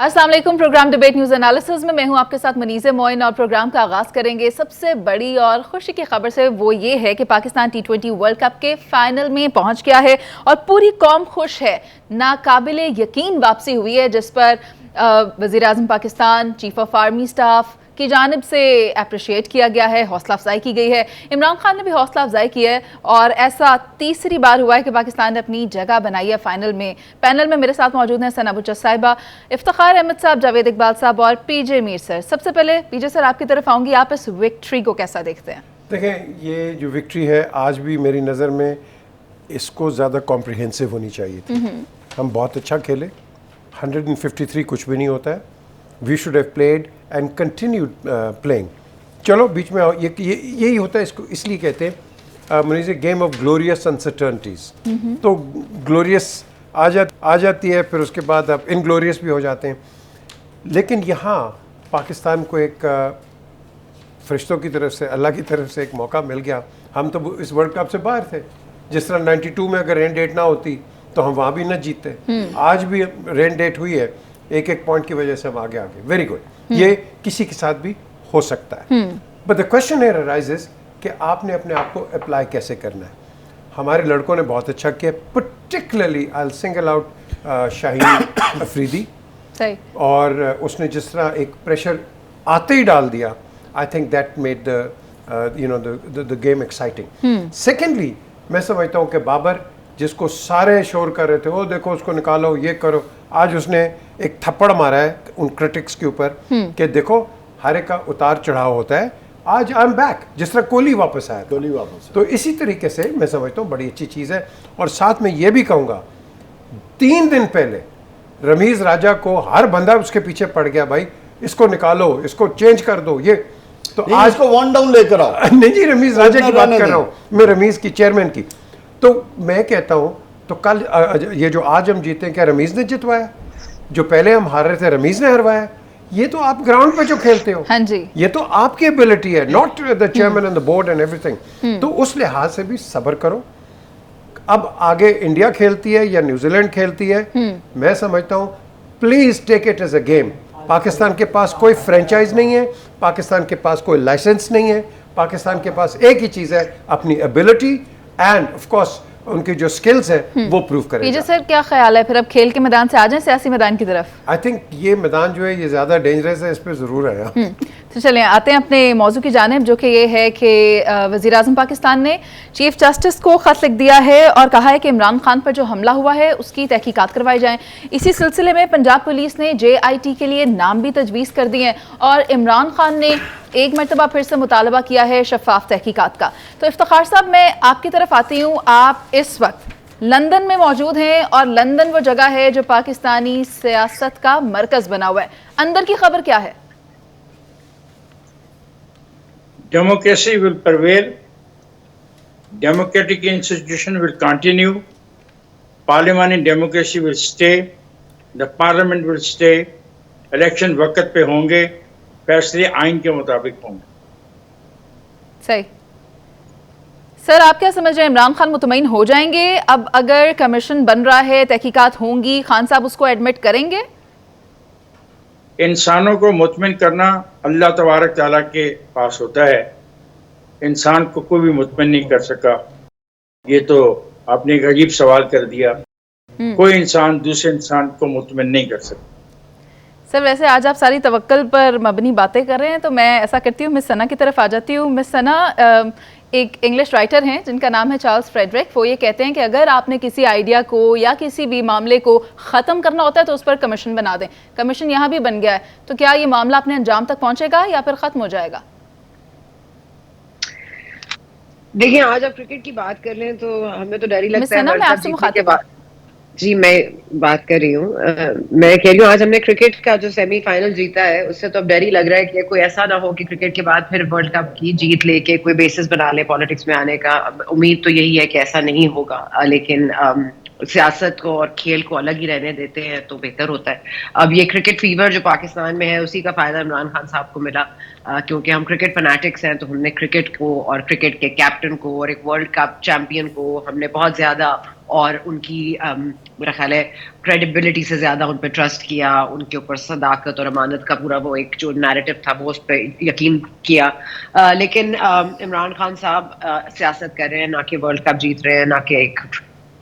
अस्सलाम वालेकुम। Programme debate news analysis में मैं हूं आपके साथ मनीज़े मोइन और प्रोग्राम का आगाज करेंगे सबसे बड़ी और खुशी की खबर से। वो ये है कि पाकिस्तान T20 वर्ल्ड कप के फाइनल में पहुंच गया है और पूरी कौम खुश है। नाकाबिले यकीन वापसी हुई है जिस पर वज़ीर आज़म Pakistan, chief of army staff की जानिब से अप्रिशिएट किया गया है, हौसला अफजाई की गई है। इमरान खान ने भी हौसला अफजाई की है और ऐसा तीसरी बार हुआ है कि पाकिस्तान ने अपनी जगह बनाई है फाइनल में। पैनल में मेरे साथ मौजूद हैं सना बुच्चा साहिबा, इफ्तिखार अहमद साहब, जावेद इकबाल साहब और पीजे मीर सर। सबसे पहले पीजे सर आपकी तरफ आऊँगी, आप इस विक्ट्री को कैसा देखते हैं? देखें, ये जो विक्ट्री है आज भी मेरी नज़र में इसको ज़्यादा कॉम्प्रिहेंसिव होनी चाहिए थी। हम बहुत अच्छा खेले, 153 कुछ भी नहीं होता है। We should have played and continued playing. चलो बीच में यही होता है, इसको इसलिए कहते हैं मुझे गेम ऑफ ग्लोरियस अनसर्टनिटीज़। तो ग्लोरियस आ जाती है, फिर उसके बाद आप इनग्लोरियस भी हो जाते हैं। लेकिन यहाँ पाकिस्तान को एक फरिश्तों की तरफ से, अल्लाह की तरफ से एक मौका मिल गया। हम तो इस वर्ल्ड कप से बाहर थे। जिस तरह 92 में अगर रेन डेट ना होती तो हम वहाँ भी न जीतते। आज भी रेन डेट हुई है, एक पॉइंट की वजह से हम आगे वेरी गुड। ये किसी के साथ भी हो सकता है। But the question here arises कि आपने अपने आप को अप्लाई कैसे करना है। हमारे लड़कों ने बहुत अच्छा किया, particularly I will single out Shaheen Afridi. और उसने जिस तरह एक प्रेशर आते ही डाल दिया, आई think that made the game exciting. Secondly मैं समझता हूँ कि बाबर, जिसको सारे शोर कर रहे थे, वो देखो उसको निकालो, ये करो, आज उसने एक थप्पड़ मारा है उन क्रिटिक्स के ऊपर कि देखो हर एक का उतार चढ़ाव होता है। आज आई एम बैक, जिस तरह कोहली वापस आया, तो इसी तरीके से मैं समझता हूँ बड़ी अच्छी चीज़ है। और साथ में ये भी कहूँगा, 3 दिन पहले रमीज़ राजा को हर बंदा उसके पीछे पड़ गया, भाई इसको निकालो, इसको चेंज कर दो, ये तो आज को 1 डाउन लेकर आओ। नहीं जी, रमीज़ राजा की बात कर रहा हूँ मैं, रमीज़ की, चेयरमैन की। तो मैं कहता हूँ तो कल ये जो आज हम जीते, क्या रमीज़ ने जितवाया? जो पहले हम हार रहे थे रमीज़ ने हरवाया। ये तो आप ग्राउंड पे जो खेलते हो, हाँ जी, ये तो आपकी एबिलिटी है, not the chairman and the board and everything. तो उस लिहाज से भी सब्र करो। अब आगे इंडिया खेलती है या न्यूजीलैंड खेलती है, मैं समझता हूँ please take it as a game. Pakistan के पास कोई फ्रेंचाइज नहीं है, पाकिस्तान के पास कोई लाइसेंस नहीं है, पाकिस्तान के पास एक ही चीज़ है, अपनी एबिलिटी एंड ऑफ कोर्स उनकी जो स्किल्स है वो प्रूव करें। पीजे सर क्या ख्याल है, फिर अब खेल के मैदान से आ जाएं सियासी मैदान की तरफ? आई थिंक ये मैदान जो है ये ज़्यादा डेंजरस है, इस पर ज़रूर है। तो चलें आते हैं अपने मौजू की जानिब, जो कि ये है कि वज़ीर आज़म पाकिस्तान ने चीफ जस्टिस को ख़त लिख दिया है और कहा है कि इमरान खान पर जो हमला हुआ है उसकी तहकीकात करवाई जाएं। इसी सिलसिले में पंजाब पुलिस ने JIT के लिए नाम भी तजवीज़ कर दिए हैं और इमरान खान ने एक मरतबा फिर से मुतालबा किया है शफाफ तहकीकात का। तो इफ्तिखार साहब, मैं आपकी तरफ आती हूँ। आप इस वक्त लंदन में मौजूद हैं और लंदन वो जगह है जो पाकिस्तानी सियासत का मरकज़ बना हुआ है। अंदर की खबर क्या है? Democracy will prevail, democratic institution will continue, parliamentary democracy will stay, the parliament will stay, election वक्त पे होंगे, फैसले आइन के मुताबिक होंगे। सही। सर आप क्या समझ रहे हैं, इमरान खान मुतमईन हो जाएंगे? अब अगर कमीशन बन रहा है, तहकीकात होंगी, खान साहब उसको एडमिट करेंगे? इंसानों को मुतमिन करना अल्लाह तबारक ताला के पास होता है। इंसान को कोई भी मुतमिन नहीं कर सका। ये तो आपने एक अजीब सवाल कर दिया। कोई इंसान दूसरे इंसान को मुतमिन नहीं कर सकता। सर वैसे आज आप सारी तवक्कल पर मबनी बातें कर रहे हैं, तो मैं ऐसा करती हूँ मिस सना की तरफ आ जाती हूँ। मिस सना एक इंग्लिश राइटर हैं जिनका नाम है चार्ल्स फ्रेडरिक। वो ये कहते हैं कि अगर आपने किसी आइडिया को या किसी भी मामले को ख़त्म करना होता है तो उस पर कमीशन बना दें। कमीशन यहाँ भी बन गया है, तो क्या ये मामला अपने अंजाम तक पहुँचेगा या फिर ख़त्म हो जाएगा? देखिए, आज आप क्रिकेट की बात कर लें तो हमें तो डर ही लगता है। मैं आपसे मुखातिब जी, मैं बात कर रही हूँ। मैं कह रही हूँ आज हमने क्रिकेट का जो सेमीफाइनल जीता है उससे तो अब डर ही लग रहा है कि कोई ऐसा ना हो कि क्रिकेट के बाद फिर वर्ल्ड कप की जीत लेके कोई बेसिस बना ले पॉलिटिक्स में आने का। उम्मीद तो यही है कि ऐसा नहीं होगा, लेकिन सियासत को और खेल को अलग ही रहने देते हैं तो बेहतर होता है। अब ये क्रिकेट फीवर जो पाकिस्तान में है उसी का फायदा इमरान खान साहब को मिला, क्योंकि हम क्रिकेट फैनेटिक्स हैं। तो हमने क्रिकेट को और क्रिकेट के कैप्टन को और एक वर्ल्ड कप चैंपियन को हमने बहुत ज्यादा और उनकी मेरा ख्याल है क्रेडिबिलिटी से ज़्यादा उन पर ट्रस्ट किया, उनके ऊपर सदाकत और अमानत का पूरा वो एक जो नैरेटिव था वो उस पर यकीन किया। लेकिन इमरान खान साहब सियासत कर रहे हैं, ना कि वर्ल्ड कप जीत रहे हैं, ना कि एक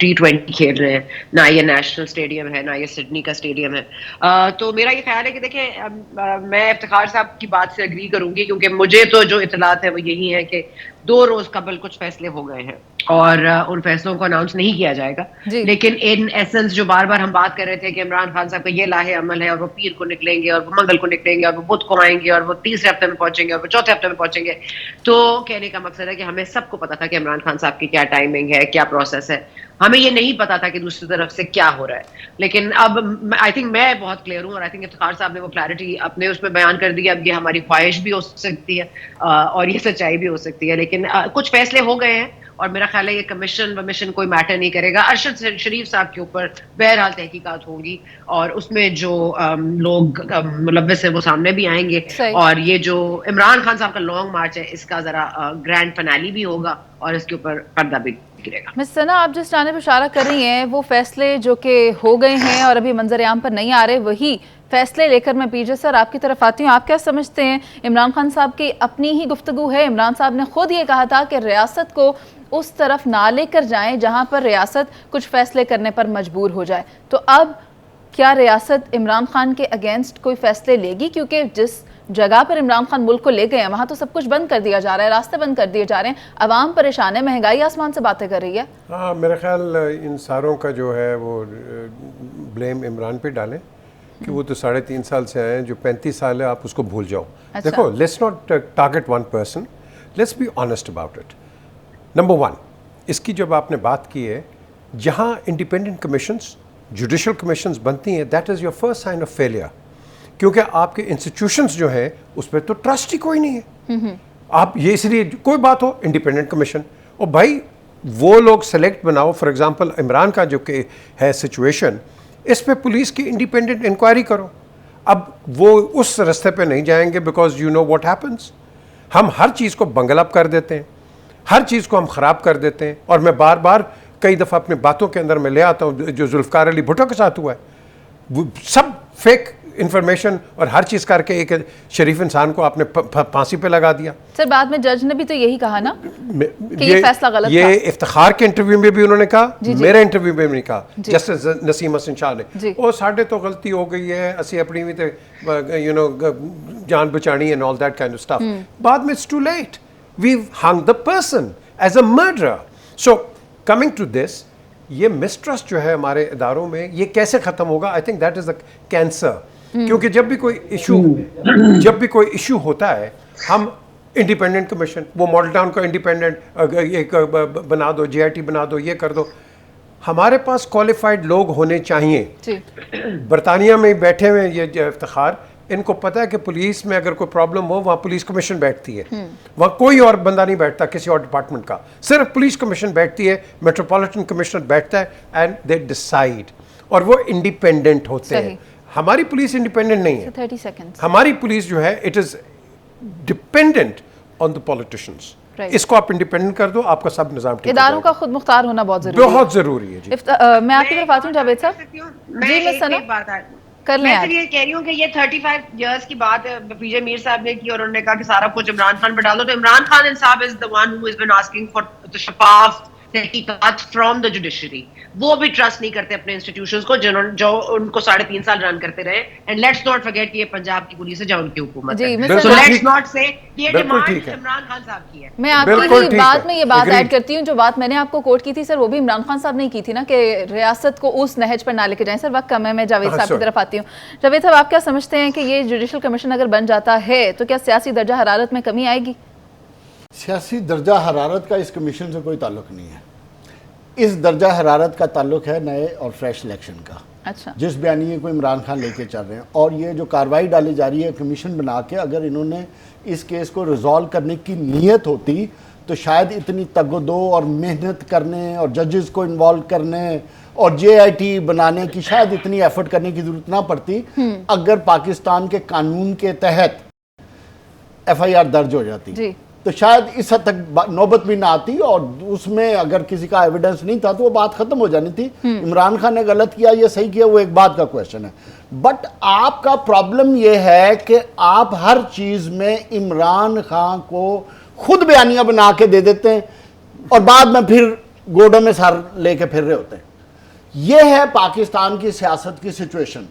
T20 खेल रहे हैं, ना ये नेशनल स्टेडियम है, ना ये सिडनी का स्टेडियम है। तो मेरा ये ख्याल है कि देखें, मैं इफ्तिखार साहब की बात से अग्री करूंगी, क्योंकि मुझे तो जो इतलात है वो यही है कि 2 रोज कबल कुछ फैसले हो गए हैं और उन फैसलों को अनाउंस नहीं किया जाएगा। लेकिन इन एसेंस जो बार बार हम बात कर रहे थे कि इमरान खान साहब का ये लाहे अमल है और वो पीर को निकलेंगे और वो मंगल को निकलेंगे और वो बुध को आएंगे और वो तीसरे हफ्ते में पहुंचेंगे और वो चौथे हफ्ते में पहुंचेंगे, तो कहने का मकसद है कि हमें सबको पता था कि इमरान खान साहब की क्या टाइमिंग है, क्या प्रोसेस है। हमें ये नहीं पता था कि दूसरी तरफ से क्या हो रहा है। लेकिन अब आई थिंक मैं बहुत क्लियर हूँ और आई थिंक इफ्तिखार साहब ने वो क्लैरिटी अपने उसमें बयान कर दी। अब ये हमारी ख्वाहिश भी हो सकती है और ये सच्चाई भी हो सकती है, लेकिन कुछ फैसले हो गए हैं और मेरा ख्याल है ये कमीशन कोई मैटर नहीं करेगा। अरशद शरीफ साहब के ऊपर बहरहाल तहकीकात होगी और उसमें जो लोग मुलव्वस है वो सामने भी आएंगे और ये जो इमरान खान साहब का लॉन्ग मार्च है इसका जरा ग्रैंड फिनाली भी होगा और इसके ऊपर पर्दा भी गिरेगा। मिस सना, आप जिस जानिब इशारा कर रही हैं वो फैसले जो कि हो गए हैं और अभी मंजर-ए-आम पर नहीं आ रहे, वही फैसले लेकर मैं पीजे सर आपकी तरफ आती हूँ। आप क्या समझते हैं, इमरान खान साहब की अपनी ही गुफ्तगू है? इमरान साहब ने खुद ये कहा था कि रियासत को उस तरफ ना लेकर जाएं जहां पर रियासत कुछ फैसले करने पर मजबूर हो जाए। तो अब क्या रियासत इमरान खान के अगेंस्ट कोई फैसले लेगी? क्योंकि जिस जगह पर इमरान खान मुल्क को ले गए हैं वहां तो सब कुछ बंद कर दिया जा रहा है, रास्ते बंद कर दिए जा रहे हैं, अवाम परेशान है, महंगाई आसमान से बातें कर रही है। हाँ, मेरा ख्याल इन सारों का जो है वो ब्लेम इमरान पे डालें कि वो तो 3.5 साल से आए हैं, जो 35 साल है आप उसको भूल जाओ। अच्छा। देखो, let's not target one person, let's be honest about it. Number 1, इसकी जब आपने बात की है, जहाँ इंडिपेंडेंट कमीशंस, जुडिशल कमीशंस बनती हैं, that is your first sign of failure, क्योंकि आपके इंस्टीट्यूशंस जो हैं उस पर तो ट्रस्ट ही कोई नहीं है। आप ये इसलिए कोई बात हो इंडिपेंडेंट कमीशन, और भाई वो लोग सेलेक्ट बनाओ। फॉर एग्जांपल इमरान का जो कि है सिचुएशन, इस पे पुलिस की इंडिपेंडेंट इंक्वायरी करो। अब वो उस रास्ते पे नहीं जाएंगे because you know what happens. हम हर चीज़ को बंगल अप कर देते हैं, हर चीज़ को हम ख़राब कर देते हैं। और मैं बार बार कई दफ़ा अपनी बातों के अंदर मैं ले आता हूँ जो जुल्फ़िकार अली भुट्टो के साथ हुआ है, वो सब फेक इंफॉर्मेशन और हर चीज़ करके एक शरीफ इंसान को आपने फांसी पे लगा दिया। सर बाद में जज ने भी तो यही कहा ना कि ये फैसला गलत था। ये इफ्तिखार के इंटरव्यू में भी उन्होंने कहा, मेरे इंटरव्यू में भी नहीं कहा, जस्टिस नसीम हसन शाह ने। और साढ़े तो गलती हो गई है, असी अपनी भी तो यू नो जान बचानी and all that kind of stuff. बाद में it's too late, we hung the person as a murderer. So coming to this, ये मिसट्रस्ट जो है हमारे इदारों में, ये कैसे ख़त्म होगा? I think that is the cancer. क्योंकि जब भी कोई इशू होता है, हम इंडिपेंडेंट कमीशन, वो मॉडल टाउन को इंडिपेंडेंट एक बना दो, JIT बना दो, ये कर दो। हमारे पास क्वालिफाइड लोग होने चाहिए। बरतानिया में बैठे हुए ये इफ्तिखार, इनको पता है कि पुलिस में अगर कोई प्रॉब्लम हो वहाँ पुलिस कमीशन बैठती है, वहाँ कोई और बंदा नहीं बैठता किसी और डिपार्टमेंट का, सिर्फ पुलिस कमीशन बैठती है, मेट्रोपॉलिटन कमिश्नर बैठता है एंड दे डिसाइड, और वो इंडिपेंडेंट होते हैं। हमारी पुलिस इंडिपेंडेंट नहीं है। 30 सेकंड्स। हमारी पुलिस जो है it is dependent on the politicians. इसको आप इंडिपेंडेंट कर दो, आपका सब निजाम ठीक इदारों का खुद मुख्तार होना बहुत जरूरी है। बहुत जरूरी है जी। मैं आपकी तरफ आती हूँ जावेद साहब जी। मैं सना कर लें। मैं ये कह रही हूँ कि ये 35 इयर्स की बात पीजे मीर साहब ने की और उन्होंने कहा कि सारा कुछ इमरान खान पे डाल दो। तो इमरान खान साहब is the one who has been asking for the शफाफ तहकीकात फ्रॉम द जुडिशरी। वो भी ट्रस्ट नहीं करते अपने इंस्टीट्यूशंस को जो उनको 3.5 साल रन करते रहे। एंड लेट्स नॉट फॉरगेट कि ये पंजाब की पुलिस है जहाँ उनकी हुकूमत है। सो लेट्स नॉट से ये डिमांड इमरान खान साहब की है। मैं आपकी बात में ये बात ऐड करती हूँ, जो बात मैंने आपको कोट की थी सर, वो भी इमरान खान साहब ने की थी ना कि रियासत को उस नहज पर ना लेके जाएं। सर वक्त कम है, मैं जावेद साहब की तरफ आती हूँ। जावेद साहब, आप क्या समझते हैं कि ये जुडिशल कमीशन अगर बन जाता है तो क्या सियासी दर्जा हरारत में कमी आएगी? सियासी दर्जा हरारत का इस कमीशन से कोई ताल्लुक नहीं है। इस दर्जा हरारत का ताल्लुक है नए और फ्रेश इलेक्शन का। अच्छा। जिस बयानिए को इमरान खान लेके चल रहे हैं, और ये जो कार्रवाई डाली जा रही है कमीशन बना के, अगर इन्होंने इस केस को रिजॉल्व करने की नीयत होती तो शायद इतनी तगदो और मेहनत करने और जजेस को इन्वॉल्व करने और JIT बनाने की शायद इतनी एफर्ट करने की जरूरत ना पड़ती अगर पाकिस्तान के कानून के तहत FIR दर्ज हो जाती। तो शायद इस हद तक नौबत भी ना आती, और उसमें अगर किसी का एविडेंस नहीं था तो वो बात खत्म हो जानी थी। इमरान खान ने गलत किया या सही किया वो एक बात का क्वेश्चन है, बट आपका प्रॉब्लम ये है कि आप हर चीज में इमरान खान को खुद बयानियां बना के दे देते हैं और बाद में फिर गोडों में सर लेके फिर रहे होते हैं। यह है पाकिस्तान की सियासत की सिचुएशन।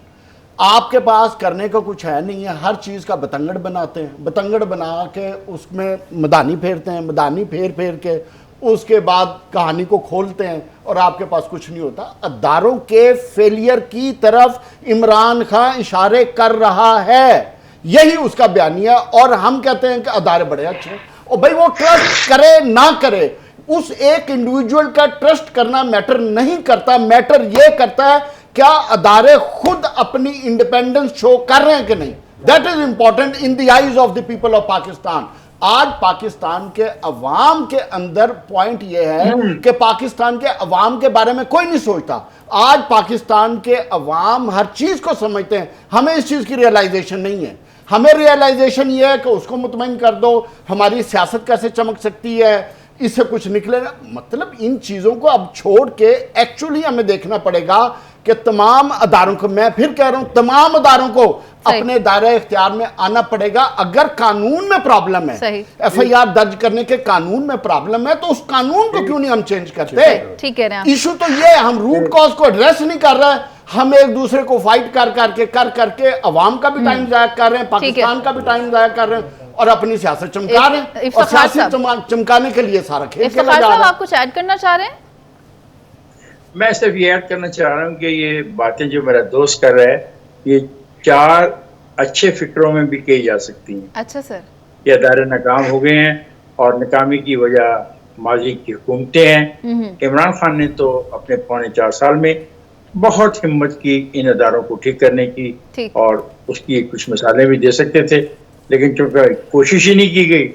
आपके पास करने का कुछ है नहीं है, हर चीज़ का बतंगड़ बनाते हैं, बतंगड़ बना के उसमें मदानी फेरते हैं, मदानी फेर फेर के उसके बाद कहानी को खोलते हैं और आपके पास कुछ नहीं होता। अदारों के फेलियर की तरफ इमरान खान इशारे कर रहा है, यही उसका बयानिया। और हम कहते हैं कि अदारे बड़े अच्छे हैं, और भाई वो ट्रस्ट करे ना करे, उस एक इंडिविजुअल का ट्रस्ट करना मैटर नहीं करता। मैटर ये करता है क्या अदारे खुद अपनी इंडिपेंडेंस शो कर रहे हैं कि नहीं। That is important in the eyes of the people of Pakistan. आज पाकिस्तान के अवाम के अंदर पॉइंट यह है कि पाकिस्तान के अवाम के बारे में कोई नहीं सोचता। आज पाकिस्तान के अवाम हर चीज को समझते हैं, हमें इस चीज की रियलाइजेशन नहीं है। हमें रियलाइजेशन यह है कि उसको मुतमईन कर दो, हमारी सियासत कैसे चमक सकती है, इससे कुछ निकलेगा। मतलब इन चीजों को अब छोड़ के एक्चुअली हमें देखना पड़ेगा कि तमाम अदारों को, मैं फिर कह रहा हूं, तमाम अदारों को अपने दायरे इख्तियार में आना पड़ेगा। अगर कानून में प्रॉब्लम है, एफआईआर दर्ज करने के कानून में प्रॉब्लम है, तो उस कानून को क्यों नहीं हम चेंज करते। ठीक है, इशू तो ये हम रूट कॉज को एड्रेस नहीं कर रहे हैं, हम एक दूसरे को फाइट कर करके अवाम का भी टाइम जाया कर रहे हैं, पाकिस्तान का भी टाइम जाया कर रहे हैं और अपनी सियासत चमका रहे हैं। और सियासत चमकाने के लिए सारा खेल खेला जा रहा है। आप कुछ ऐड करना चाह रहे हैं? मैं सिर्फ ये ऐड करना चाह रहा हूँ कि ये बातें जो मेरा दोस्त कर रहा है, ये 4 अच्छे फिक्रों में भी कही जा सकती हैं। अच्छा सर। ये अदारे नाकाम हो गए हैं और नाकामी की वजह माजी की हुकूमतें हैं। इमरान खान ने तो अपने 4.25 साल में बहुत हिम्मत की इन अदारों को ठीक करने की, और उसकी कुछ मिसालें भी दे सकते थे, लेकिन चूंकि कोशिश ही नहीं की गई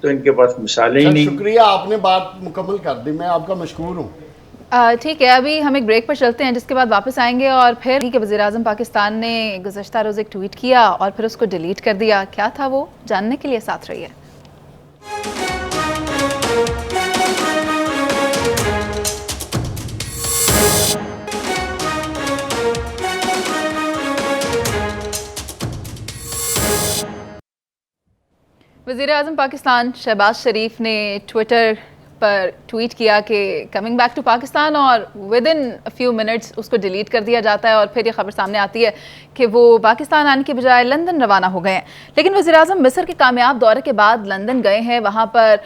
तो इनके पास मिसालें ही नहीं। शुक्रिया, आपने बात मुकम्मल कर दी, मैं आपका मशकूर हूँ। ठीक है, अभी हम एक ब्रेक पर चलते हैं, जिसके बाद वापस आएंगे और फिर कि वज़ीर-ए-आज़म पाकिस्तान ने गुज़श्ता रोज़ एक ट्वीट किया और फिर उसको डिलीट कर दिया। क्या था वो, जानने के लिए साथ रहिए। वज़ीर-ए-आज़म पाकिस्तान शहबाज शरीफ ने ट्विटर पर ट्वीट किया कि कमिंग बैक टू पाकिस्तान, और with in a few minutes उसको डिलीट कर दिया जाता है और फिर ये खबर सामने आती है कि वो पाकिस्तान आने की बजाय लंदन रवाना हो गए हैं। लेकिन वज़ीर-ए-आज़म मिस्र के कामयाब दौरे के बाद लंदन गए हैं, वहाँ पर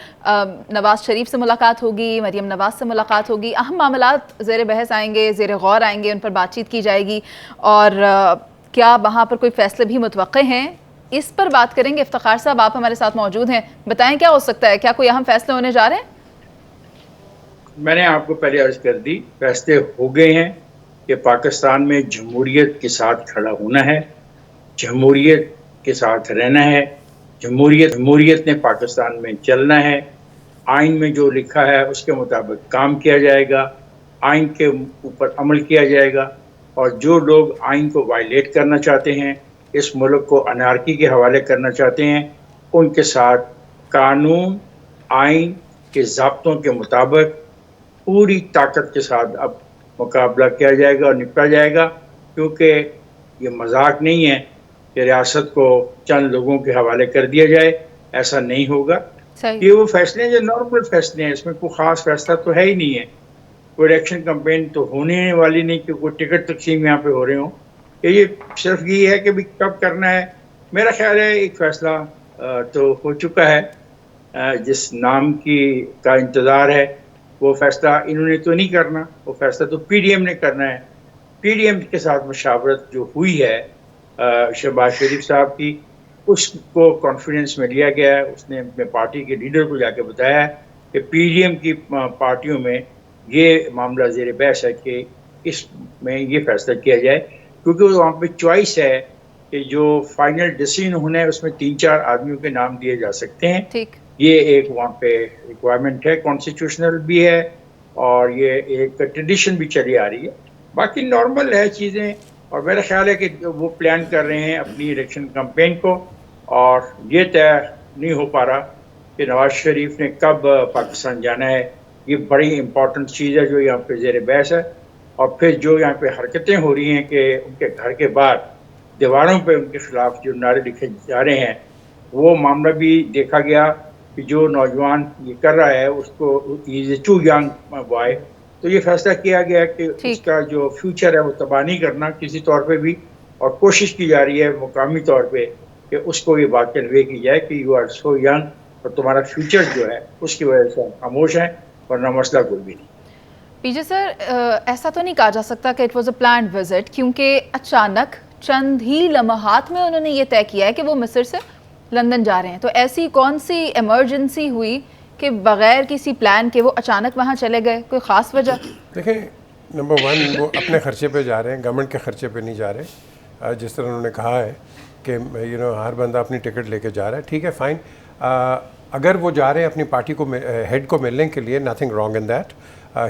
नवाज शरीफ से मुलाकात होगी, मरियम नवाज से मुलाकात होगी, अहम मामलात ज़ेर बहस आएंगे, ज़ेर गौर आएंगे, उन पर बातचीत की जाएगी। और क्या वहाँ पर कोई फैसले भी मुतवक्के हैं, इस पर बात करेंगे। इफ्तिखार साहब, आप हमारे साथ मौजूद हैं, बताएं क्या हो सकता है, क्या कोई अहम फैसले होने जा रहे हैं? मैंने आपको पहले अर्ज कर दी, फैसले हो गए हैं कि पाकिस्तान में जमहूरियत के साथ खड़ा होना है, जमहूरियत के साथ रहना है, जमहूरियत ने पाकिस्तान में चलना है, आइन में जो लिखा है उसके मुताबिक काम किया जाएगा, आइन के ऊपर अमल किया जाएगा, और जो लोग आइन को वायलेट करना चाहते हैं, इस मुल्क को अनारकी के हवाले करना चाहते हैं, उनके साथ कानून आइन के ज़ाब्तों के मुताबिक पूरी ताकत के साथ अब मुकाबला किया जाएगा और निपटा जाएगा। क्योंकि ये मजाक नहीं है कि रियासत को चंद लोगों के हवाले कर दिया जाए, ऐसा नहीं होगा। ये वो फैसले हैं जो नॉर्मल फैसले हैं, इसमें कोई ख़ास फैसला तो है ही नहीं है, कोई इलेक्शन कैंपेन तो होने वाली नहीं कि कोई टिकट तकसीम यहाँ पे हो रहे हों। ये सिर्फ ये है कि भी कब करना है। मेरा ख्याल है एक फ़ैसला तो हो चुका है, जिस नाम का इंतज़ार है वो फ़ैसला इन्होंने तो नहीं करना, वो फ़ैसला तो पीडीएम ने करना है। पीडीएम के साथ मशावरत जो हुई है शहबाज शरीफ साहब की, उसको कॉन्फिडेंस में लिया गया है। उसने अपने पार्टी के लीडर को जाके बताया है कि पीडीएम की पार्टियों में ये मामला ज़ेर बहस है कि इसमें ये फ़ैसला किया जाए, क्योंकि वहाँ पे चॉइस है कि जो फाइनल डिसीजन होना है उसमें 3-4 आदमियों के नाम दिए जा सकते हैं। ठीक, ये एक वहाँ पे रिक्वायरमेंट है, कॉन्स्टिट्यूशनल भी है और ये एक ट्रेडिशन भी चली आ रही है। बाकी नॉर्मल है चीज़ें, और मेरा ख्याल है कि वो प्लान कर रहे हैं अपनी इलेक्शन कैंपेन को, और ये तय नहीं हो पा रहा कि नवाज शरीफ ने कब पाकिस्तान जाना है, ये बड़ी इंपॉर्टेंट चीज़ है जो यहाँ पे ज़ेर बहस है। और फिर जो यहाँ पे हरकतें हो रही हैं कि उनके घर के बाहर दीवारों पे उनके खिलाफ जो नारे लिखे जा रहे हैं, वो मामला भी देखा गया कि जो नौजवान ये कर रहा है उसको is a too young boy, तो ये फैसला किया गया कि उसका जो फ्यूचर है वो तबाह नहीं करना किसी तौर पे भी, और कोशिश की जा रही है मुकामी तौर पे कि उसको ये बात कन्वे की जाए कि यू आर सो यंग और तुम्हारा फ्यूचर जो है उसकी वजह से हम खामोश हैं, वरना मसला कोई भी नहीं। पीजे सर, ऐसा तो नहीं कहा जा सकता कि it was a planned visit, क्योंकि अचानक चंद ही लम्हात में उन्होंने ये तय किया है कि वो मिस्र से लंदन जा रहे हैं। तो ऐसी कौन सी इमरजेंसी हुई कि बगैर किसी प्लान के वो अचानक वहाँ चले गए? कोई ख़ास वजह? देखें, नंबर वन, वो अपने खर्चे पे जा रहे हैं, गवर्नमेंट के खर्चे पे नहीं जा रहे। जिस तरह उन्होंने कहा है कि हर बंदा अपनी टिकट लेके जा रहा है, ठीक है, फ़ाइन। अगर वो जा रहे हैं अपनी पार्टी को हेड को मिलने के लिए, nothing wrong in that,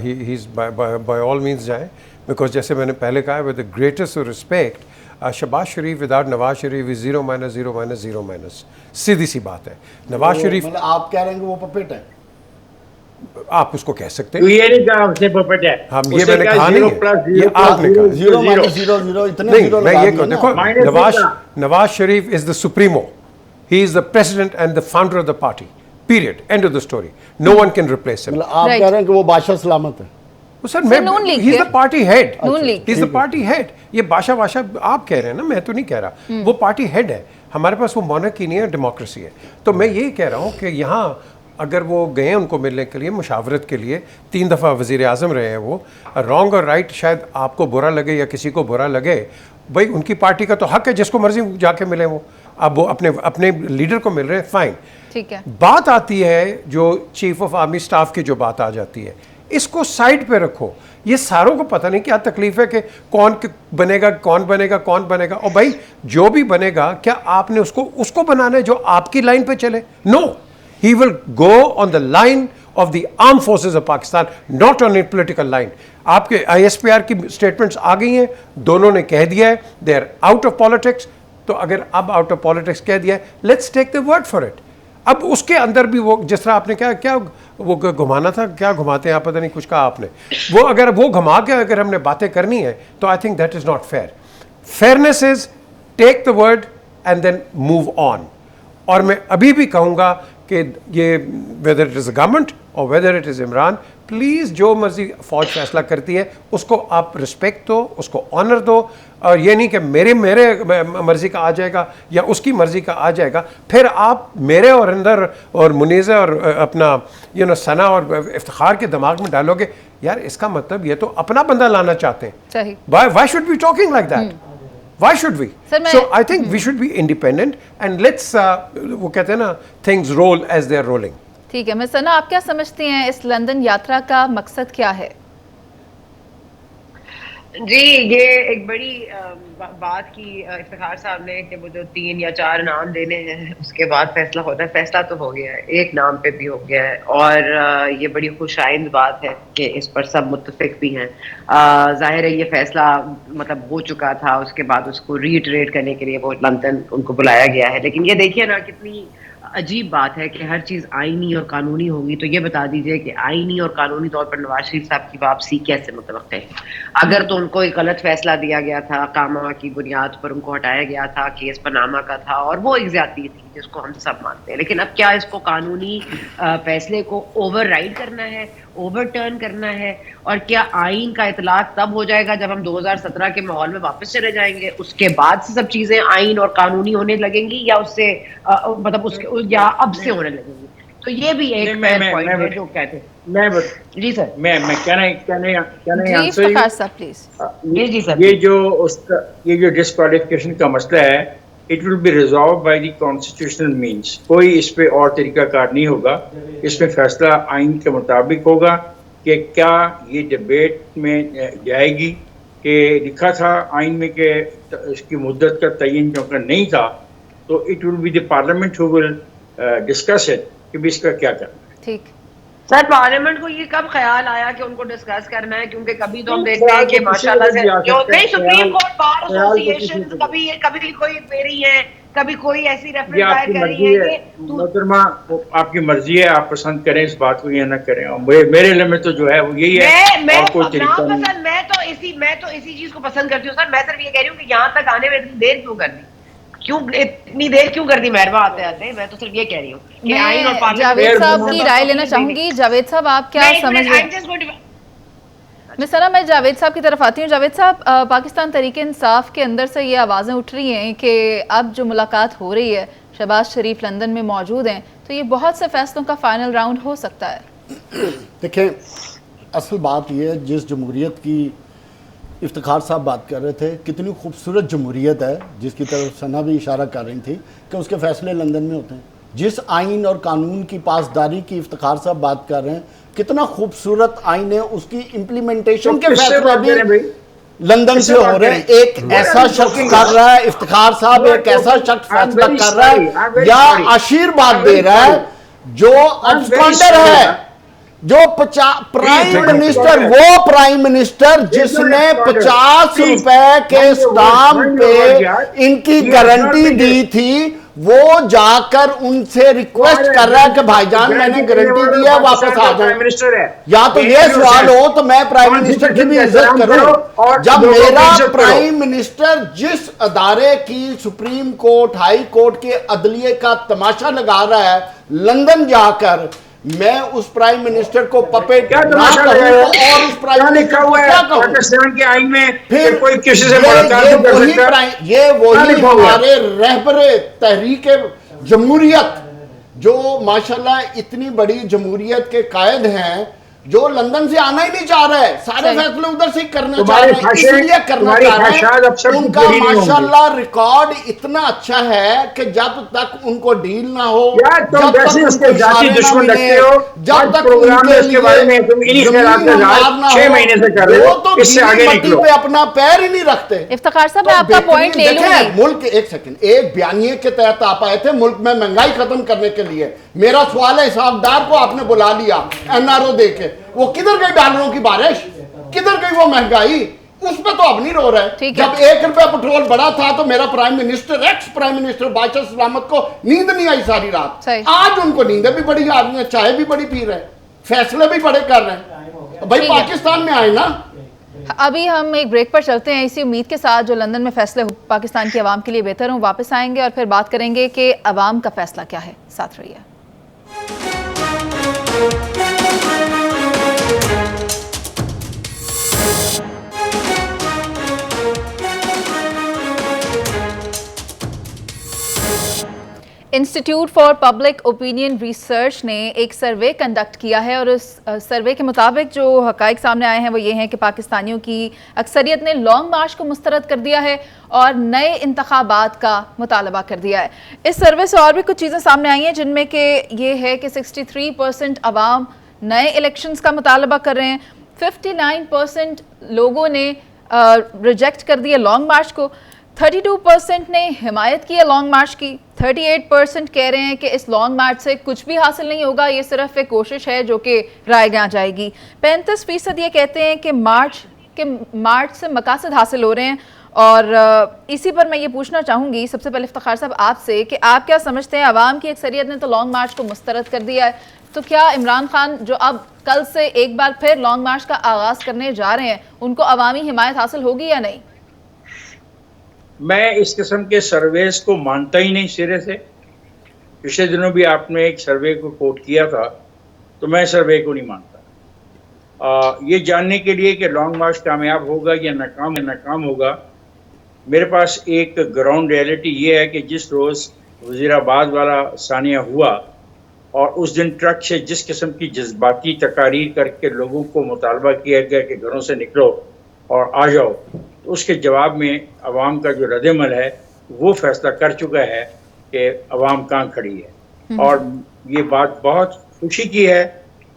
he is by all means जाएँ, बिकॉज जैसे मैंने पहले कहा, with the greatest respect, Shahbaz Sharif without Nawaz Sharif is zero minus zero minus zero minus. सीधी सी बात है। नवाज शरीफ, मतलब आप कह रहे हैं कि वो पपेट है? आप उसको कह सकते हैं। ये नहीं कहा उसने पपेट है, हम ये मैंने कहा नहीं है, ये आपने कहा। जीरो माइनस जीरो जीरो इतने नहीं, जीरो मैं लगा ये दिए कहूँ, ना। देखो, Nawaz Sharif is the supremo, he is the president and the founder of the party, period, end of the story. No one can replace him. मतलब आप कह रहे हैं कि वो बादशाह सलामत है? सर, मैं, ही is the party head, he is the party head. ये बादशाह आप कह रहे हैं ना, मैं तो नहीं कह रहा। वो पार्टी हेड है। हमारे पास वो मोनार्की नहीं है, डेमोक्रेसी है। तो मैं ये कह रहा हूँ कि यहाँ अगर वो गए उनको मिलने के लिए, मुशावरत के लिए, 3 दफ़ा वज़ीर आज़म रहे हैं वो, रॉन्ग और राइट शायद आपको बुरा लगे या किसी को बुरा लगे, भाई उनकी पार्टी का तो हक है, जिसको मर्जी जाके मिले वो। अब वो अपने लीडर को मिल रहे हैं, फाइन, ठीक है। बात आती है जो चीफ ऑफ आर्मी स्टाफ की जो बात आ जाती है, इसको साइड पे रखो। ये सारों को पता नहीं क्या तकलीफ है कि कौन बनेगा, कौन बनेगा, कौन बनेगा। और भाई जो भी बनेगा, क्या आपने उसको बनाना है जो आपकी लाइन पे चले? No, he will go on the line of the armed forces of Pakistan, not on a political line. आपके ISPR की स्टेटमेंट्स आ गई हैं, दोनों ने कह दिया है they are out of politics। तो अगर अब आउट ऑफ पॉलिटिक्स कह दिया है, let's take the word for it. अब उसके अंदर भी वो, जिस तरह आपने क्या वो घुमाना था, क्या घुमाते हैं आप, पता नहीं कुछ कहा आपने, वो अगर वो घुमा के अगर हमने बातें करनी है तो I think that is not fair. Fairness is take the word and then move on. और मैं अभी भी कहूँगा कि ये वेदर इट इज़ गवर्नमेंट और whether it is Imran, please जो मर्जी फौज फैसला करती है उसको आप रिस्पेक्ट दो, उसको ऑनर दो। और ये नहीं कि मेरे मर्जी का आ जाएगा या उसकी मर्जी का आ जाएगा, फिर आप मेरे और अंदर और मुनीज़ा और अपना सना और इफ्तिखार के दिमाग में डालोगे, यार इसका मतलब ये तो अपना बंदा लाना चाहते हैं। सही। Why should we talking like that? Why should we? So I think we should be independent and let's वो कहते हैं ना, things roll as they are rolling. ठीक है। मैं सना, आप क्या समझती हैं इस लंदन यात्रा का मकसद क्या है? जी, ये एक बड़ी बात की इफ्तिखार साहब ने कि वो जो 3 या 4 नाम देने हैं उसके बाद फैसला होता है। फैसला तो हो गया है, एक नाम पे भी हो गया है, और ये बड़ी खुशाइंद बात है कि इस पर सब मुत्तफिक भी हैं। जाहिर है ये फैसला मतलब हो चुका था, उसके बाद उसको रीइटरेट करने के लिए वो लंदन उनको बुलाया गया है। लेकिन ये देखिए ना, कितनी अजीब बात है कि हर चीज़ आईनी और कानूनी होगी। तो ये बता दीजिए कि आईनी और कानूनी तौर पर नवाज शरीफ साहब की वापसी कैसे मुतवक्किल है? अगर तो उनको एक गलत फैसला दिया गया था, कामा की बुनियाद पर उनको हटाया गया था, केस पनामा का था, और वो एक ज्यादती थी जिसको हम सब मानते हैं। लेकिन अब क्या इसको कानूनी फैसले को ओवरराइड करना है, ओवरटर्न करना है? और क्या आइन का इतलाक तब हो जाएगा जब हम 2017 के माहौल में वापस चले जाएंगे, उसके बाद से सब चीजें आइन और कानूनी होने लगेंगी, या उससे मतलब उसके या अब से होने लगेंगी? तो ये भी एक पॉइंट है जो कहते हैं। जी सर, मैं जी सर, ये जो डिस्क्वालिफिकेशन का मसला है, it will be resolve by the constitutional means. कोई इस पे और तरीकाकार नहीं होगा, इसमें फैसला आइन के मुताबिक होगा कि क्या ये डिबेट में जाएगी कि लिखा था आइन में कि इसकी मुद्दत का तयन क्योंकि नहीं था, तो it will be the parliament who will discuss it कि भी इसका क्या करना है। ठीक सर, पार्लियामेंट को ये कब ख्याल आया कि उनको डिस्कस करना है? क्योंकि कभी तो हम देखते हैं कि माशाल्लाह से जो नहीं, सुप्रीम कोर्ट बार एसोसिएशन कभी कोई क्वेरी है, कभी कोई ऐसी ये रेफरेंस दायर आपकी कर रही मर्जी है है कि तू मोहतरमा, आपकी मर्जी है, आप पसंद करें इस बात को या ना करें। और मेरे लिए में तो जो है वो यही है और कोई तरीका नहीं। नापसंद, मैं तो इसी चीज को पसंद करती हूँ सर। मैं सिर्फ ये कह रही हूँ कि यहाँ तक आने में इतनी देर क्यों कर दी, इतनी देर क्यों कर दी मेहरबा आते आते। मैं तो सिर्फ ये कह रही हूँ कि आइन और मैं पार्लियामेंट जावेद साहब की राय लेना चाहूंगी। जावेद साहब, आप क्या समझ रहे हैं? मिसरा, मैं जावेद साहब की तरफ आती हूँ। जावेद साहब, पाकिस्तान तहरीक इंसाफ के अंदर से ये आवाज़ें उठ रही हैं कि अब जो मुलाकात हो रही है, शहबाज शरीफ लंदन में मौजूद हैं, तो ये बहुत से फैसलों का फाइनल राउंड हो सकता है। देखें, असल बात यह है, जिस जमहूरियत की इफ्तिखार साहब बात कर रहे थे, कितनी खूबसूरत जमहूरियत है जिसकी तरफ सना भी इशारा कर रही थी कि उसके फैसले लंदन में होते हैं। जिस आइन और कानून की पासदारी की इफ्तिखार साहब बात कर रहे हैं, कितना खूबसूरत आइन है, उसकी इम्प्लीमेंटेशन के फैसले भी लंदन से हो रहे हैं। एक ऐसा शख्स कर रहा है, इफ्तिखार साहब एक ऐसा शख्स फैसला कर रहा है या आशीर्वाद दे रहा है जो अब्सकॉन्डर है, जो प्राइम मिनिस्टर, वो प्राइम मिनिस्टर जिसने 50 रुपए के स्टाम्प पे इनकी गारंटी दी थी, वो जाकर उनसे रिक्वेस्ट कर रहा है कि भाईजान मैंने गारंटी दी है, वापस आ जाए। या तो ये सवाल हो तो मैं प्राइम मिनिस्टर की भी इज्जत करूं। जब मेरा प्राइम मिनिस्टर जिस अदारे की सुप्रीम कोर्ट, हाई कोर्ट के अदलिये का तमाशा लगा रहा है, लंदन जाकर मैं उस प्राइम मिनिस्टर को पपेट क्या ना कहूं और उस प्राइम मिनिस्टर को क्या कहूं? पाकिस्तान के आइन में फिर कोई किसी से मुलाकात नहीं कर सकता। ये वही हमारे रहबरे तहरीक जमहूरियत जो माशाल्लाह इतनी बड़ी जमहूरियत के कायद हैं, जो लंदन से आना ही नहीं चाह रहे हैं, सारे फैसले उधर से करना चाह रहे हैं, इसलिए करना चाह रहे हैं। उनका माशाल्लाह रिकॉर्ड इतना अच्छा है कि जब तक उनको डील ना हो, जब तक उसके जाती दुश्मन लगते हो, जब तक प्रोग्राम में उसके बारे में तुम इन्हीं ख्यालात का इजहार 6 महीने से कर रहे हो, इससे आगे निकलो। पे अपना पैर ही नहीं रखते। इफ्तिखार साहब, मैं आपका पॉइंट ले लूंगी। मुल्क, एक सेकंड, एक बयानिए के तहत आप आए थे मुल्क में महंगाई खत्म करने के लिए। मेरा सवाल है, हिसाबदार को आपने बुला लिया एनआरओ देके, वो किधर गई डॉलरों की बारिश, किधर गई वो महंगाई? उस पर तो अब नहीं रो रहे। जब 1 रुपया पेट्रोल बढ़ा था तो मेरा prime minister, ex prime minister बादशाह सलामत को नींद नहीं आई सारी रात। आज उनको नींदें भी बड़ी आ रही हैं, चाय भी बड़ी पी रहे हैं, फैसले भी बड़े कर रहे हैं। भाई पाकिस्तान में आए ना। अभी हम एक ब्रेक पर चलते हैं, इसी उम्मीद के साथ जो लंदन में फैसले पाकिस्तान की आवाम के लिए बेहतर हों। वापस आएंगे और फिर बात करेंगे कि आवाम का फैसला क्या है। साथ रहिए। Institute for public opinion research ने एक सर्वे कंडक्ट किया है और उस सर्वे के मुताबिक जो हकाइक सामने आए हैं वो ये हैं कि पाकिस्तानियों की अक्सरियत ने लॉन्ग मार्च को मुस्तरद कर दिया है और नए इंतखाबात का मुतालबा कर दिया है। इस सर्वे से और भी कुछ चीज़ें सामने आई हैं जिनमें कि ये है कि 63% अवाम नए इलेक्शंस का मुतालबा कर रहे हैं, 59% लोगों ने रिजेक्ट कर दिया लॉन्ग मार्च को, 32% ने हिमायत की है लॉन्ग मार्च की, 38% कह रहे हैं कि इस लॉन्ग मार्च से कुछ भी हासिल नहीं होगा, ये सिर्फ एक कोशिश है जो कि राय गाह जाएगी। 35% ये कहते हैं कि मार्च से मकासद हासिल हो रहे हैं। और इसी पर मैं ये पूछना चाहूँगी सबसे पहले इफ्तिखार साहब आपसे कि आप क्या समझते हैं, आवाम की अक्सरियत ने तो लॉन्ग मार्च को मुस्तरद कर दिया है, तो क्या इमरान खान जो अब कल से एक बार फिर लॉन्ग मार्च का आगाज़ करने जा रहे हैं, उनको अवामी हिमायत हासिल होगी या नहीं? मैं इस किस्म के सर्वेस को मानता ही नहीं सिरे से। पिछले दिनों भी आपने एक सर्वे को कोट किया था, तो मैं सर्वे को नहीं मानता। ये जानने के लिए कि लॉन्ग मार्च कामयाब होगा या नाकाम होगा, मेरे पास एक ग्राउंड रियलिटी ये है कि जिस रोज़ वज़ीराबाद वाला सानिया हुआ और उस दिन ट्रक से जिस किस्म की जज्बाती तकारीर करके लोगों को मुतालबा किया गया कि घरों से निकलो और आ जाओ, तो उसके जवाब में अवाम का जो रद्दमल है वो फैसला कर चुका है कि अवाम कहाँ खड़ी है। और ये बात बहुत खुशी की है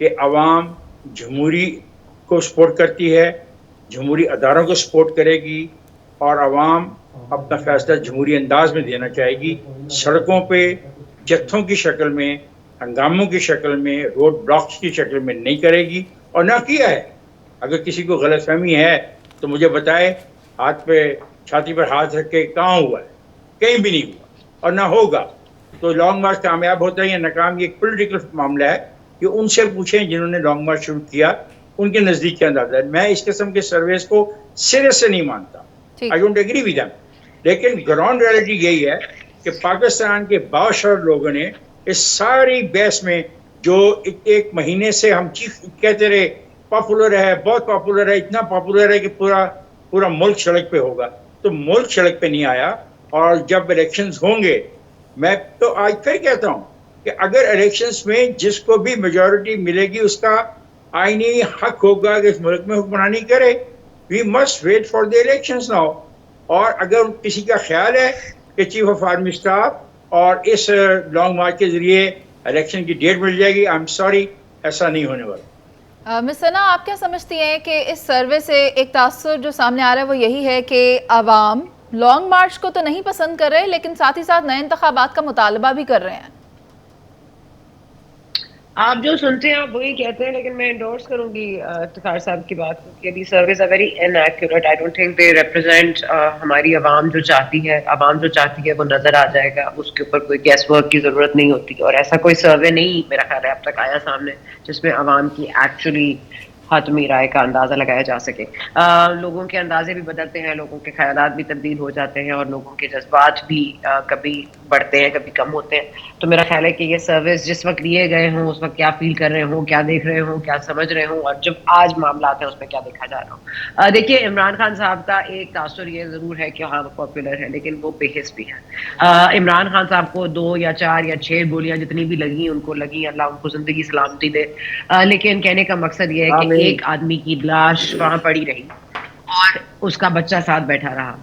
कि अवाम जमहूरी को सपोर्ट करती है, जमहूरी अदारों को सपोर्ट करेगी और अवाम अपना फैसला जमहूरी अंदाज में देना चाहेगी। सड़कों पे जत्थों की शक्ल में, हंगामों की शक्ल में, रोड ब्लॉक्स की शक्ल में नहीं करेगी और ना किया है। अगर किसी को गलतफहमी है तो मुझे बताए, हाथ पे छाती पर हाथ रख के कहाँ हुआ है? कहीं भी नहीं हुआ। और ना होगा। तो लॉन्ग मार्च कामयाब होता है या नाकाम, ये एक पॉलिटिकल मामला है। कि उनसे पूछें जिन्होंने लॉन्ग मार्च शुरू किया, उनके नज़दीक क्या अंदाजा है। मैं इस किस्म के सर्वेस को सिरे से नहीं मानता, I don't agree with them. लेकिन ग्राउंड रियलिटी यही है कि पाकिस्तान के बाशर लोगों ने इस सारी बहस में, जो एक महीने से हम चीफ कहते रहे पॉपुलर है, बहुत पॉपुलर है, इतना पॉपुलर है कि पूरा मुल्क सड़क पे होगा, तो मुल्क सड़क पे नहीं आया। और जब इलेक्शंस होंगे, मैं तो आज फिर कहता हूँ कि अगर इलेक्शंस में जिसको भी मेजॉरिटी मिलेगी उसका आईनी हक होगा कि इस मुल्क में हुक्मरानी करे। We must wait for the elections now. और अगर किसी का ख्याल है कि चीफ ऑफ आर्मी स्टाफ और इस लॉन्ग मार्च के जरिए इलेक्शन की डेट मिल जाएगी, आई एम सॉरी, ऐसा नहीं होने वाला। मिस सना, आप क्या समझती हैं कि इस सर्वे से एक तासुर जो सामने आ रहा है वो यही है कि आवाम लॉन्ग मार्च को तो नहीं पसंद कर रहे, लेकिन साथ ही साथ नए इंतखाबात का मुतालबा भी कर रहे हैं? आप जो सुनते हैं आप वही कहते हैं, लेकिन मैं इंडोर्स करूंगी इफ्तिखार साहब की बात, क्योंकि the surveys are very inaccurate. I don't think they represent हमारी आवाम जो चाहती है। आवाम जो चाहती है वो नजर आ जाएगा, उसके ऊपर कोई गैस वर्क की जरूरत नहीं होती। और ऐसा कोई सर्वे नहीं मेरा ख्याल है अब तक आया सामने जिसमें आवाम की एक्चुअली हतमी राय का अंदाजा लगाया जा सके। लोगों के अंदाजे भी बदलते हैं, लोगों के ख्यालात भी तब्दील हो जाते हैं, और लोगों के जज्बात भी कभी बढ़ते हैं कभी कम होते हैं। तो मेरा ख्याल है कि ये सर्विस जिस वक्त लिए गए हों उस वक्त क्या फील कर रहे हों, क्या देख रहे हों, क्या समझ रहे हों, और जब आज मामला आते हैं उसमें क्या देखा जा रहा हो। देखिए, इमरान खान साहब का एक तासुर ये ज़रूर है कि हाँ वो पॉपुलर है, लेकिन वो बेहिस भी है। इमरान खान साहब को 2 या 4 या 6 गोलियां जितनी भी लगी उनको लगी, अल्लाह उनको ज़िंदगी सलामती दे। लेकिन कहने का मकसद ये है कि एक आदमी की लाश वहां पड़ी रही और उसका बच्चा साथ बैठा रहा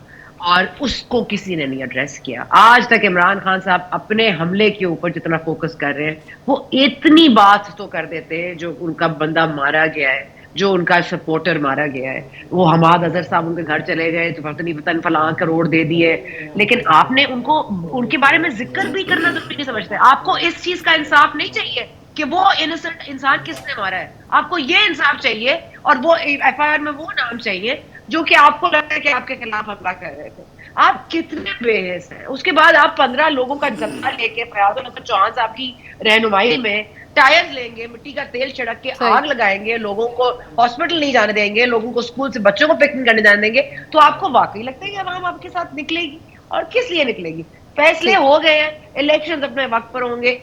और उसको किसी ने नहीं एड्रेस किया। आज तक इमरान खान साहब अपने हमले के ऊपर जितना फोकस कर रहे हैं, वो इतनी बात तो कर देते हैं जो उनका बंदा मारा गया है, जो उनका सपोर्टर मारा गया है, वो हमाद अजहर साहब उनके घर चले गए तो पता फलां करोड़ दे दिए, लेकिन आपने उनको उनके बारे में जिक्र भी करना जरूरी नहीं समझते। आपको इस चीज का इंसाफ नहीं चाहिए कि वो इनोसेंट इंसान किसने मारा है। आपको ये इंसाफ चाहिए और वो एफआईआर में वो नाम चाहिए जो कि आपको लगता है कि आपके खिलाफ हमला कर रहे थे। आप कितने बेहस हैं। उसके बाद आप 15 लोगों का जत्था लेके फयाजुल हसन चौहान साहब की रहनुमाई में टायर्स लेंगे, मिट्टी का तेल छिड़क के आग लगाएंगे, लोगों को हॉस्पिटल नहीं जाने देंगे, लोगों को स्कूल से बच्चों को पिकनिक करने जाने देंगे, तो आपको वाकई लगता है कि आवाम आपके साथ निकलेगी? और किस लिए निकलेगी? फैसले हो गए हैं, इलेक्शन अपने वक्त पर होंगे,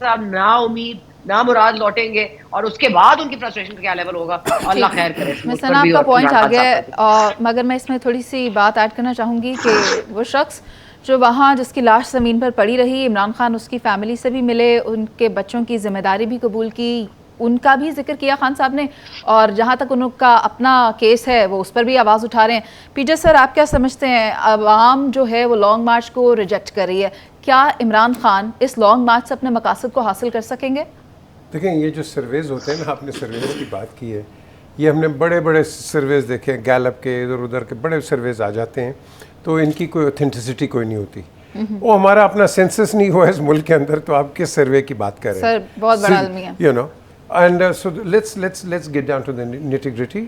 ना उम्मीद ना मुराद लौटेंगे, और उसके बाद उनकी फ्रस्ट्रेशन का क्या लेवल होगा अल्लाह खैर करे। मिसन आपका पॉइंट आ गया है, मगर मैं इसमें थोड़ी सी बात ऐड करना चाहूँगी कि वो शख्स जो वहाँ जिसकी लाश ज़मीन पर पड़ी रही, इमरान खान उसकी फैमिली से भी मिले, उनके बच्चों की जिम्मेदारी भी कबूल की, उनका भी जिक्र किया खान साहब ने, और जहाँ तक उनका अपना केस है वो उस पर भी आवाज़ उठा रहे हैं। पीटर सर, आप क्या समझते हैं, आवाम जो है वो लॉन्ग मार्च को रिजेक्ट कर रही है, क्या इमरान खान इस लॉन्ग मार्च से अपने मकासद को हासिल कर सकेंगे? देखें, ये जो सर्वेज होते हैं ना, आपने सर्वेज की बात की है, ये हमने बड़े बड़े सर्वेज देखे, गैलप के इधर उधर के बड़े सर्वेज आ जाते हैं, तो इनकी कोई ऑथेंटिसिटी कोई नहीं होती। वो हमारा अपना सेंसस नहीं हुआ इस मुल्क के अंदर, तो आप किस सर्वे की बात कर रहे हैं? सर बहुत बड़ा आदमी है, you know. And so let's get down to the nitty gritty.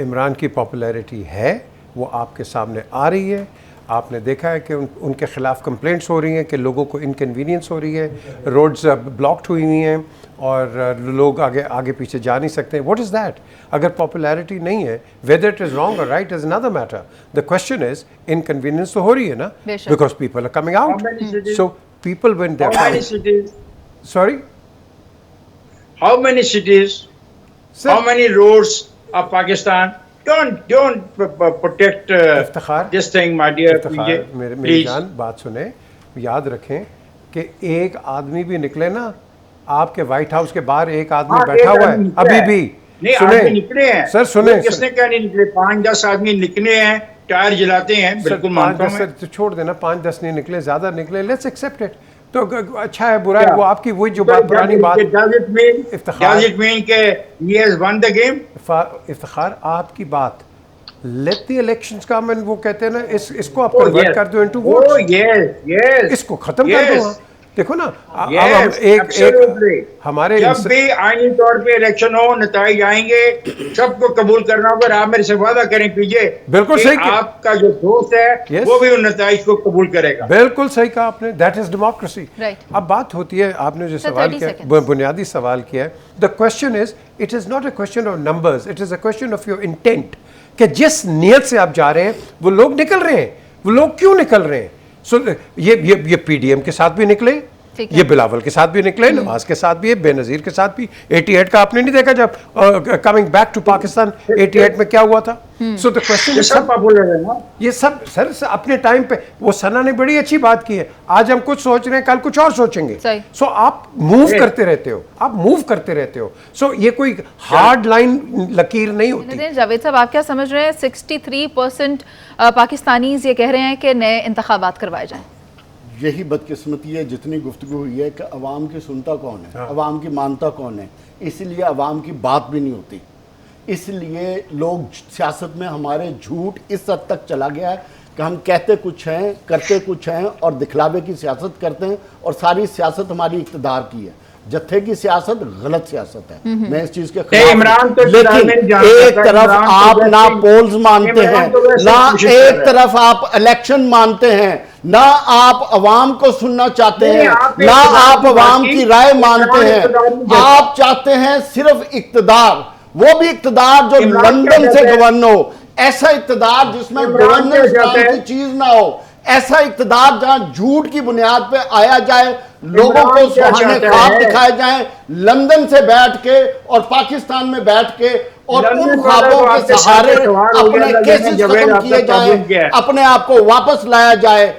Imran की पॉपुलैरिटी है, वो आपके सामने आ रही है। आपने देखा है कि उनके ख़िलाफ़ कंप्लेंट्स हो रही हैं कि लोगों को इनकन्वीनियंस हो रही है, रोड्स ब्लॉक्ड हुई हुई हैं और लोग आगे पीछे जा नहीं सकते। What is that? अगर पॉपुलैरिटी नहीं है, वेदर इट इज़ रॉन्ग और right is another matter. The question is inconvenience तो हो रही है ना, because people are coming out. So people when they sorry how many cities, how many roads of Pakistan don't protect this thing, my dear. मेरी जान बात सुने, याद रखें कि एक आदमी भी निकले ना, आपके व्हाइट हाउस के बाहर एक आदमी बैठा हुआ है अभी भी, सुने निकले हैं सर, सुने किसने क्या नहीं निकले, 5-10 आदमी निकले हैं, टायर जलाते हैं, बिल्कुल मानता हूं मैं। तो छोड़ देना, 5-10 नहीं निकले, ज्यादा निकले, लेट्स एक्सेप्ट इट। तो अच्छा है बुरा है, वो आपकी वही जो बात पुरानी बात। इफ्तिखार आपकी बात, let the elections come, and वो कहते हैं ना, इसको आप कन्वर्ट कर दो इनटू वोट्स, इसको खत्म कर दो। देखो ना अब Yes, हम absolutely. हमारे जब भी आईनी तौर पे इलेक्शन हो, नताइज आएंगे, सबको कबूल करना होगा। आप मेरे से वादा करें पीजे, बिल्कुल कि सही कि- आपका जो दोस्त है Yes. वो भी उन नताइज को कबूल करेगा। बिल्कुल सही कहा आपने, दैट इज डेमोक्रेसी। Right. अब बात होती है, आपने जो Sir, सवाल 30 किया, seconds. बुनियादी सवाल किया है, the question is it is not a question of numbers, it is a question of your intent, कि जिस नियत से आप जा रहे हैं वो लोग निकल रहे हैं, वो लोग क्यों निकल रहे हैं। सो ये पीडीएम के साथ भी निकले, ठीक है। ये बिलावल के साथ भी निकले, नवाज के साथ भी है, बेनजीर के साथ भी। 88 का आपने नहीं देखा जब कमिंग बैक टू पाकिस्तान 88 में क्या हुआ था। सो द क्वेश्चन ये सब पॉपुलर है ना। ये सब सर अपने टाइम पे, वो सना ने बड़ी अच्छी बात की है, आज हम कुछ सोच रहे हैं, कल कुछ और सोचेंगे। सही। सो आप मूव करते रहते हो, आप मूव करते रहते हो। सो ये कोई हार्ड लाइन लकीर नहीं होती। लेकिन जावेद साहब, आप क्या समझ रहे हैं 63% पाकिस्तानीज ये कह रहे हैं कि नए इंतखाबात करवाए जाएं। यही बदकिस्मती है, जितनी गुफ्तगू हुई है कि अवाम की सुनता कौन है, अवाम की मानता कौन है, इसलिए अवाम की बात भी नहीं होती। इसलिए लोग सियासत में हमारे झूठ इस हद तक चला गया है कि हम कहते कुछ हैं, करते कुछ हैं और दिखलावे की सियासत करते हैं, और सारी सियासत हमारी इक़्तिदार की है। जत्थे की सियासत गलत सियासत है, मैं इस चीज के खिलाफ इमरान तो हूं। लेकिन एक तरफ आप ना पोल्स मानते हैं, ना एक तरफ आप इलेक्शन मानते हैं, ना आप अवाम को सुनना चाहते हैं, ना आप अवाम की राय मानते हैं। आप चाहते हैं सिर्फ इक़्तिदार, वो भी इक़्तिदार जो लंदन से गवर्न हो, ऐसा इक़्तिदार जिसमें गवर्नेंस नाम की चीज ना हो, ऐसा इक़्तिदार जहां झूठ की बुनियाद पे आया जाए, लोगों को सुहाने ख्वाब दिखाए जाएं, लंदन से बैठ के और पाकिस्तान में बैठ के, और उन ख्वाबों के सहारे अपने केसेस खत्म किए जाएं, अपने आप को वापस लाया जाए।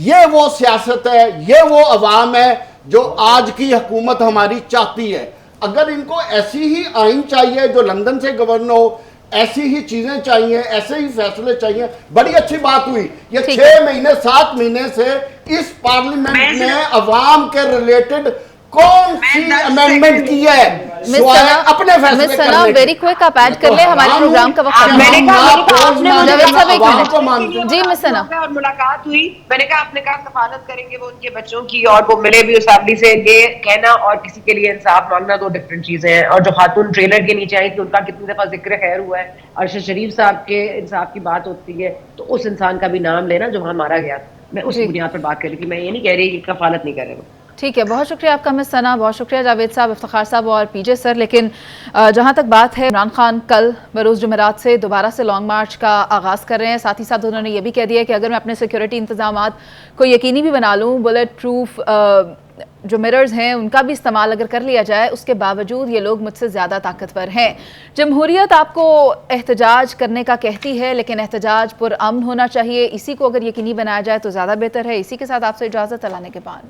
ये वो सियासत है, ये वो अवाम है जो आज की हुकूमत हमारी चाहती है। अगर इनको ऐसी ही आइन चाहिए जो लंदन से गवर्न हो, ऐसी ही चीजें चाहिए, ऐसे ही फैसले चाहिए, बड़ी अच्छी बात हुई। ये 6 महीने 7 महीने से इस पार्लियामेंट ने अवाम के रिलेटेड कौन सी अमेंडमेंट की है, सिवाय अपने फैसले करने के। वेरी क्विक, आप ऐड कर ले, हमारे प्रोग्राम का वक्त मैंने कहा जी मिस सना, और मुलाकात हुई, मैंने कहा आपने कहा कफालत करेंगे वो उनके बच्चों की, और वो मिले भी उस फैमिली से। ये कहना और किसी के लिए इंसाफ मांगना दो डिफरेंट चीजें हैं। और जो खातून ट्रेलर के नीचे आई थी, उनका कितनी दफा जिक्र खैर हुआ है, अरशद शरीफ साहब के इंसाफ की बात होती है तो उस इंसान का भी नाम लेना जो वहां मारा गया था। मैं उस बुनियाद पर बात कर रही थी, मैं ये नहीं कह रही कि कफालत नहीं कर रहे हो। ठीक है, बहुत शुक्रिया आपका मिस सना, बहुत शुक्रिया जावेद साहब, इफ्तिखार साहब और पीजे सर। लेकिन जहां तक बात है, इमरान खान कल बरोज़ जुमेरात से दोबारा से लॉन्ग मार्च का आगाज़ कर रहे हैं। साथ ही साथ उन्होंने ये भी कह दिया कि अगर मैं अपने सिक्योरिटी इंतजामात को यकीनी भी बना लूँ, बुलेट प्रूफ जो मिरर्स हैं उनका भी इस्तेमाल अगर कर लिया जाए, उसके बावजूद ये लोग मुझसे ज़्यादा ताकतवर हैं। जमहूरियत आपको एहतजाज करने का कहती है, लेकिन एहतजाज पुरअमन होना चाहिए। इसी को अगर यकीनी बनाया जाए तो ज़्यादा बेहतर है। इसी के साथ आपसे इजाज़त, अल्लाह ने के बाद।